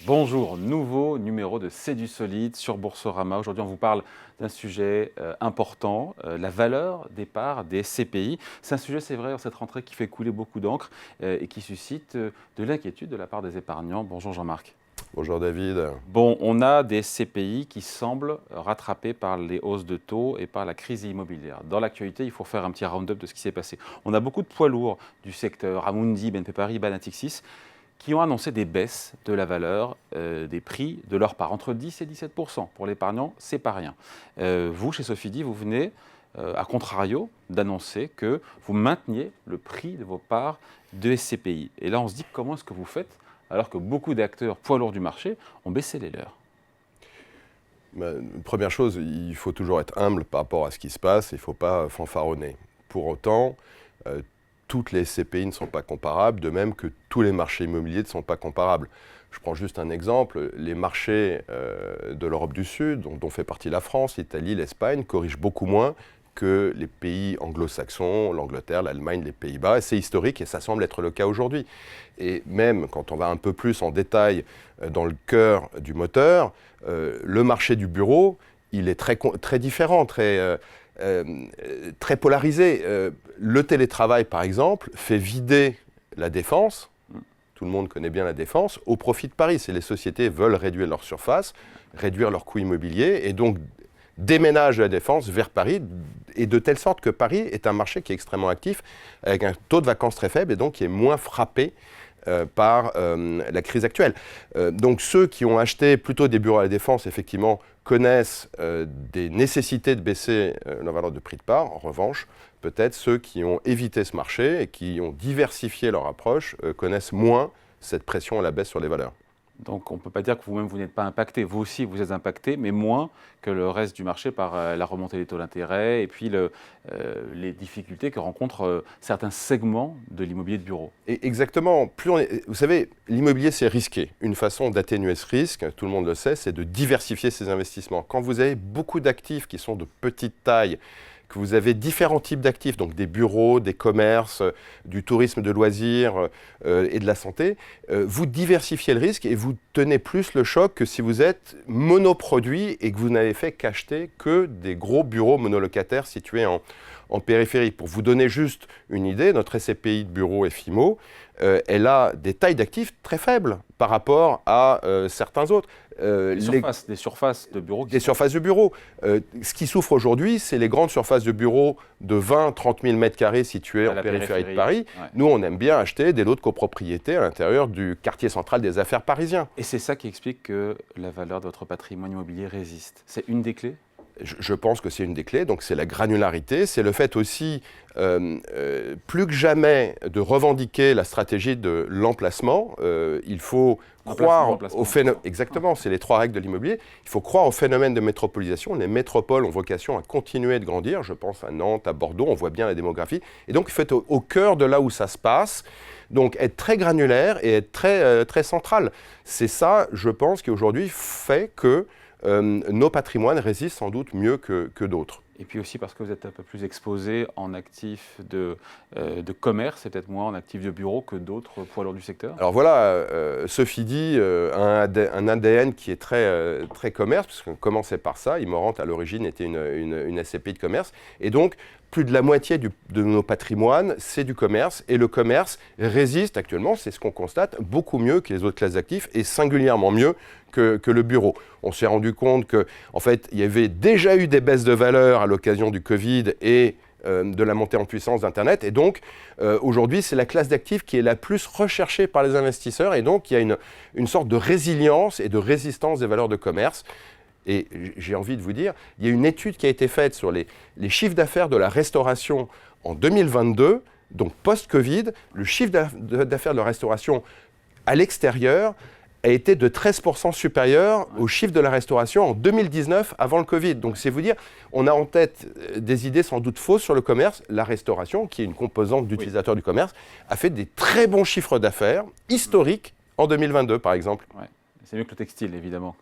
Bonjour, nouveau numéro de C'est du solide sur Boursorama. Aujourd'hui, on vous parle d'un sujet important, la valeur des parts des SCPI. C'est un sujet, c'est vrai, en cette rentrée qui fait couler beaucoup d'encre et qui suscite de l'inquiétude de la part des épargnants. Bonjour Jean-Marc. Bonjour David. Bon, on a des SCPI qui semblent rattrapés par les hausses de taux et par la crise immobilière. Dans l'actualité, il faut faire un petit round-up de ce qui s'est passé. On a beaucoup de poids lourds du secteur, Amundi, BNP Paribas, Natixis, qui ont annoncé des baisses de la valeur des prix de leurs parts, entre 10 et 17 %. Pour l'épargnant, ce n'est pas rien. Vous, chez Sofidy, vous venez, à contrario, d'annoncer que vous mainteniez le prix de vos parts de SCPI. Et là, on se dit, comment est-ce que vous faites alors que beaucoup d'acteurs poids lourds du marché ont baissé les leurs? Première chose, il faut toujours être humble par rapport à ce qui se passe, il ne faut pas fanfaronner. Pour autant, toutes les SCPI ne sont pas comparables, de même que tous les marchés immobiliers ne sont pas comparables. Je prends juste un exemple, les marchés de l'Europe du Sud, dont fait partie la France, l'Italie, l'Espagne, corrigent beaucoup moins que les pays anglo-saxons, l'Angleterre, l'Allemagne, les Pays-Bas. Et c'est historique et ça semble être le cas aujourd'hui. Et même quand on va un peu plus en détail dans le cœur du moteur, le marché du bureau, il est très différent, très polarisé. Le télétravail, par exemple, fait vider la défense. Tout le monde connaît bien la défense, au profit de Paris. C'est les sociétés veulent réduire leur surface, réduire leurs coûts immobiliers et donc déménagent la défense vers Paris, et de telle sorte que Paris est un marché qui est extrêmement actif, avec un taux de vacances très faible et donc qui est moins frappé par la crise actuelle. Donc ceux qui ont acheté plutôt des bureaux à la défense, effectivement, connaissent des nécessités de baisser la valeur de prix de part. En revanche, peut-être ceux qui ont évité ce marché et qui ont diversifié leur approche connaissent moins cette pression à la baisse sur les valeurs. Donc on ne peut pas dire que vous-même, vous n'êtes pas impacté. Vous aussi, vous êtes impacté, mais moins que le reste du marché par la remontée des taux d'intérêt et puis les difficultés que rencontrent certains segments de l'immobilier de bureau. Et exactement. Vous savez, l'immobilier, c'est risqué. Une façon d'atténuer ce risque, tout le monde le sait, c'est de diversifier ses investissements. Quand vous avez beaucoup d'actifs qui sont de petite taille, que vous avez différents types d'actifs, donc des bureaux, des commerces, du tourisme de loisirs et de la santé, vous diversifiez le risque et vous tenez plus le choc que si vous êtes monoproduit et que vous n'avez fait qu'acheter que des gros bureaux monolocataires situés en périphérie. Pour vous donner juste une idée, notre SCPI de bureau FIMO, elle a des tailles d'actifs très faibles par rapport à certains autres. Des surfaces de bureaux. Des surfaces de bureaux. Ce qui souffre aujourd'hui, c'est les grandes surfaces de bureaux de 20-30 000 m² situées en périphérie de Paris. Ouais. Nous, on aime bien acheter des lots de copropriété à l'intérieur du quartier central des affaires parisien. Et c'est ça qui explique que la valeur de votre patrimoine immobilier résiste. C'est une des clés ? Je pense que c'est une des clés, donc c'est la granularité, c'est le fait aussi, plus que jamais, de revendiquer la stratégie de l'emplacement. Il faut croire au phénomène. Exactement, c'est les 3 règles de l'immobilier. Il faut croire au phénomène de métropolisation. Les métropoles ont vocation à continuer de grandir. Je pense à Nantes, à Bordeaux, on voit bien la démographie. Et donc il faut être au cœur de là où ça se passe. Donc être très granulaire et être très central. C'est ça, je pense, qui aujourd'hui fait que nos patrimoines résistent sans doute mieux que d'autres. Et puis aussi parce que vous êtes un peu plus exposé en actifs de commerce et peut-être moins en actifs de bureau que d'autres poids lourds du secteur. Alors voilà, Sofidy a un ADN qui est très commerce, puisqu'on commençait par ça. Immorente, à l'origine, était une SCPI de commerce. Et donc, plus de la moitié de nos patrimoines, c'est du commerce. Et le commerce résiste actuellement, c'est ce qu'on constate, beaucoup mieux que les autres classes d'actifs et singulièrement mieux que le bureau. On s'est rendu compte qu'en fait, il y avait déjà eu des baisses de valeur à l'occasion du Covid et de la montée en puissance d'Internet. Et donc, aujourd'hui, c'est la classe d'actifs qui est la plus recherchée par les investisseurs. Et donc, il y a une sorte de résilience et de résistance des valeurs de commerce. Et j'ai envie de vous dire, il y a une étude qui a été faite sur les chiffres d'affaires de la restauration en 2022, donc post-Covid. Le chiffre d'affaires de la restauration à l'extérieur a été de 13% supérieur au chiffre de la restauration en 2019, avant le Covid. Donc c'est vous dire, on a en tête des idées sans doute fausses sur le commerce. La restauration, qui est une composante d'utilisateurs du commerce, a fait des très bons chiffres d'affaires historiques en 2022, par exemple. Ouais. C'est mieux que le textile, évidemment,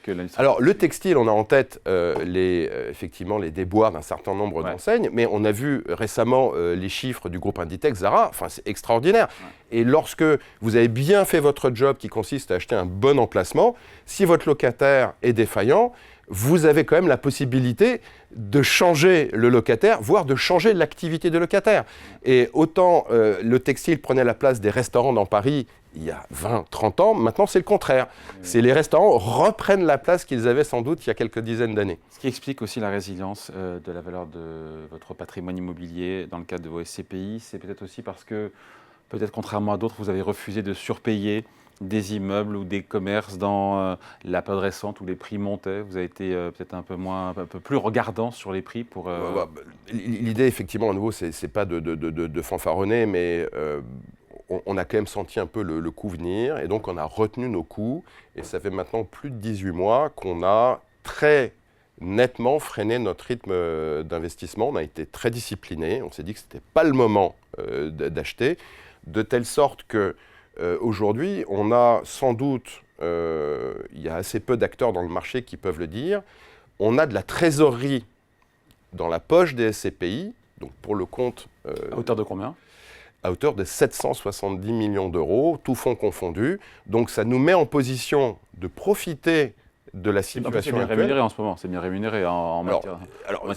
que l'industrie. Alors, le textile, on a en tête effectivement les déboires d'un certain nombre d'enseignes, mais on a vu récemment les chiffres du groupe Inditex, Zara, enfin, c'est extraordinaire. Ouais. Et lorsque vous avez bien fait votre job qui consiste à acheter un bon emplacement, si votre locataire est défaillant, vous avez quand même la possibilité de changer le locataire, voire de changer l'activité de locataire. Et autant le textile prenait la place des restaurants dans Paris il y a 20, 30 ans, maintenant c'est le contraire. C'est les restaurants reprennent la place qu'ils avaient sans doute il y a quelques dizaines d'années. Ce qui explique aussi la résilience de la valeur de votre patrimoine immobilier dans le cadre de vos SCPI, c'est peut-être aussi parce que, peut-être contrairement à d'autres, vous avez refusé de surpayer des immeubles ou des commerces dans la période récente où les prix montaient. Vous avez été peut-être un peu plus regardant sur les prix pour... L'idée, effectivement, à nouveau, c'est pas de fanfaronner, mais on a quand même senti un peu le coup venir, et donc on a retenu nos coûts, et ça fait maintenant plus de 18 mois qu'on a très nettement freiné notre rythme d'investissement. On a été très discipliné, on s'est dit que ce n'était pas le moment d'acheter, de telle sorte que aujourd'hui, on a sans doute, il y a assez peu d'acteurs dans le marché qui peuvent le dire, on a de la trésorerie dans la poche des SCPI, donc pour le compte... à hauteur de combien ? À hauteur de 770 millions d'euros, tout fonds confondus. Donc ça nous met en position de profiter de la situation actuelle. C'est bien rémunéré en ce moment, c'est bien rémunéré en matière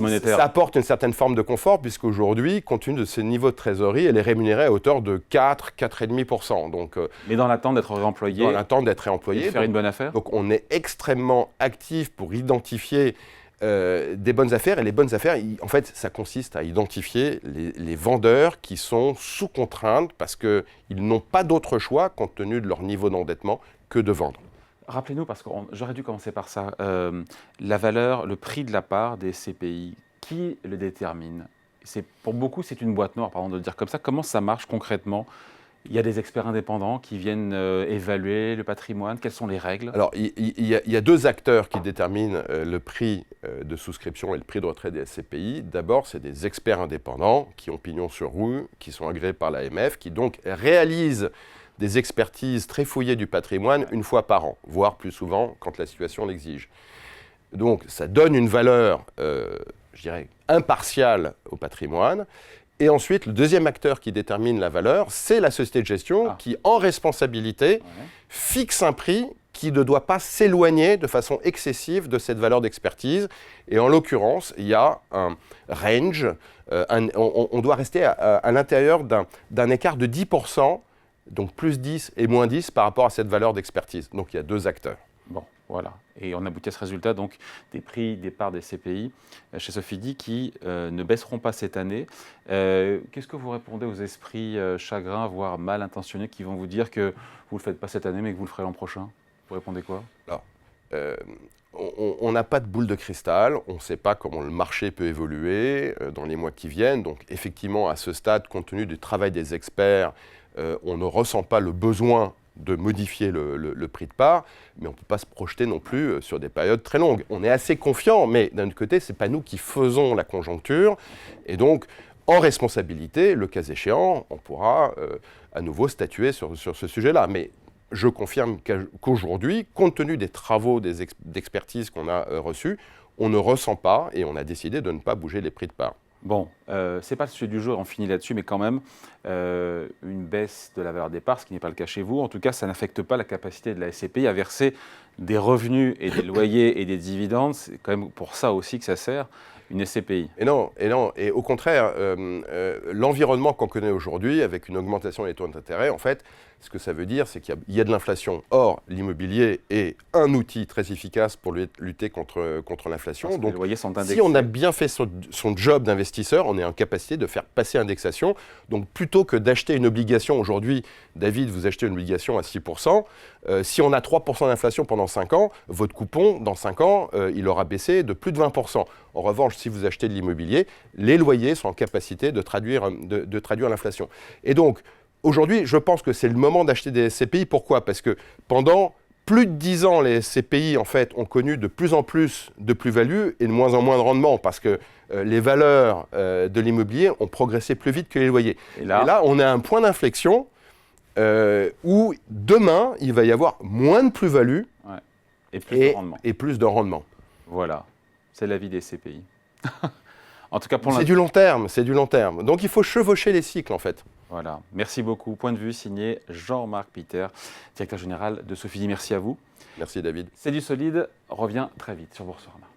monétaire. Ça apporte une certaine forme de confort, puisqu'aujourd'hui, compte tenu de ce niveau de trésorerie, elle est rémunérée à hauteur de 4, 4,5%. Donc, mais dans l'attente d'être réemployé. Dans l'attente d'être réemployé. Et de faire une bonne affaire. Donc on est extrêmement actif pour identifier des bonnes affaires, et les bonnes affaires, en fait, ça consiste à identifier les vendeurs qui sont sous contrainte parce qu'ils n'ont pas d'autre choix, compte tenu de leur niveau d'endettement, que de vendre. Rappelez-nous, parce que j'aurais dû commencer par ça, la valeur, le prix de la part des SCPI, qui le détermine ? Pour beaucoup, c'est une boîte noire, pardon de le dire comme ça. Comment ça marche concrètement ? Il y a des experts indépendants qui viennent évaluer le patrimoine. Quelles sont les règles ? Alors, il y a deux acteurs qui déterminent le prix de souscription et le prix de retrait des SCPI. D'abord, c'est des experts indépendants qui ont pignon sur rue, qui sont agréés par l'AMF, qui donc réalisent des expertises très fouillées du patrimoine une fois par an, voire plus souvent quand la situation l'exige. Donc, ça donne une valeur, je dirais, impartiale au patrimoine. Et ensuite, le deuxième acteur qui détermine la valeur, c'est la société de gestion qui, en responsabilité, fixe un prix qui ne doit pas s'éloigner de façon excessive de cette valeur d'expertise. Et en l'occurrence, il y a un range, on doit rester à l'intérieur d'un écart de 10%, donc plus 10 et moins 10 par rapport à cette valeur d'expertise. Donc il y a deux acteurs. Bon, voilà. Et on aboutit à ce résultat, donc, des prix des parts des CPI chez Sofidy qui ne baisseront pas cette année. Qu'est-ce que vous répondez aux esprits chagrins, voire mal intentionnés, qui vont vous dire que vous ne le faites pas cette année, mais que vous le ferez l'an prochain ? Vous répondez quoi ? Alors, on n'a pas de boule de cristal, on ne sait pas comment le marché peut évoluer dans les mois qui viennent. Donc, effectivement, à ce stade, compte tenu du travail des experts, on ne ressent pas le besoin de modifier le prix de part, mais on ne peut pas se projeter non plus sur des périodes très longues. On est assez confiant, mais d'un autre côté, ce n'est pas nous qui faisons la conjoncture. Et donc, en responsabilité, le cas échéant, on pourra à nouveau statuer sur ce sujet-là. Mais je confirme qu'aujourd'hui, compte tenu des travaux d'expertise qu'on a reçus, on ne ressent pas et on a décidé de ne pas bouger les prix de part. Bon, ce n'est pas le sujet du jour, on finit là-dessus, mais quand même, une baisse de la valeur des parts, ce qui n'est pas le cas chez vous. En tout cas, ça n'affecte pas la capacité de la SCPI à verser des revenus et des loyers et des dividendes. C'est quand même pour ça aussi que ça sert, une SCPI. Et non, et au contraire, l'environnement qu'on connaît aujourd'hui, avec une augmentation des taux d'intérêt, en fait, ce que ça veut dire, c'est qu'il y a de l'inflation. Or, l'immobilier est un outil très efficace pour lutter contre l'inflation. Donc, les loyers sont indexés. Si on a bien fait son job d'investisseur, on est en capacité de faire passer indexation. Donc, plutôt que d'acheter une obligation aujourd'hui, David, vous achetez une obligation à 6%, si on a 3% d'inflation pendant 5 ans, votre coupon, dans 5 ans, il aura baissé de plus de 20%. En revanche, si vous achetez de l'immobilier, les loyers sont en capacité de traduire l'inflation. Et donc, aujourd'hui, je pense que c'est le moment d'acheter des SCPI. Pourquoi ? Parce que pendant plus de 10 ans, les SCPI, en fait, ont connu de plus en plus de plus-value et de moins en moins de rendement parce que les valeurs de l'immobilier ont progressé plus vite que les loyers. Et là, on est à un point d'inflexion où demain, il va y avoir moins de plus-value Ouais. Et plus de rendement. et plus de rendement. Voilà, c'est la vie des CPI. En tout cas, pour C'est du long terme, c'est du long terme. Donc il faut chevaucher les cycles en fait. Voilà, merci beaucoup. Point de vue signé Jean-Marc Pitter, directeur général de Sofidy. Merci à vous. Merci David. C'est du solide, revient très vite sur Boursorama.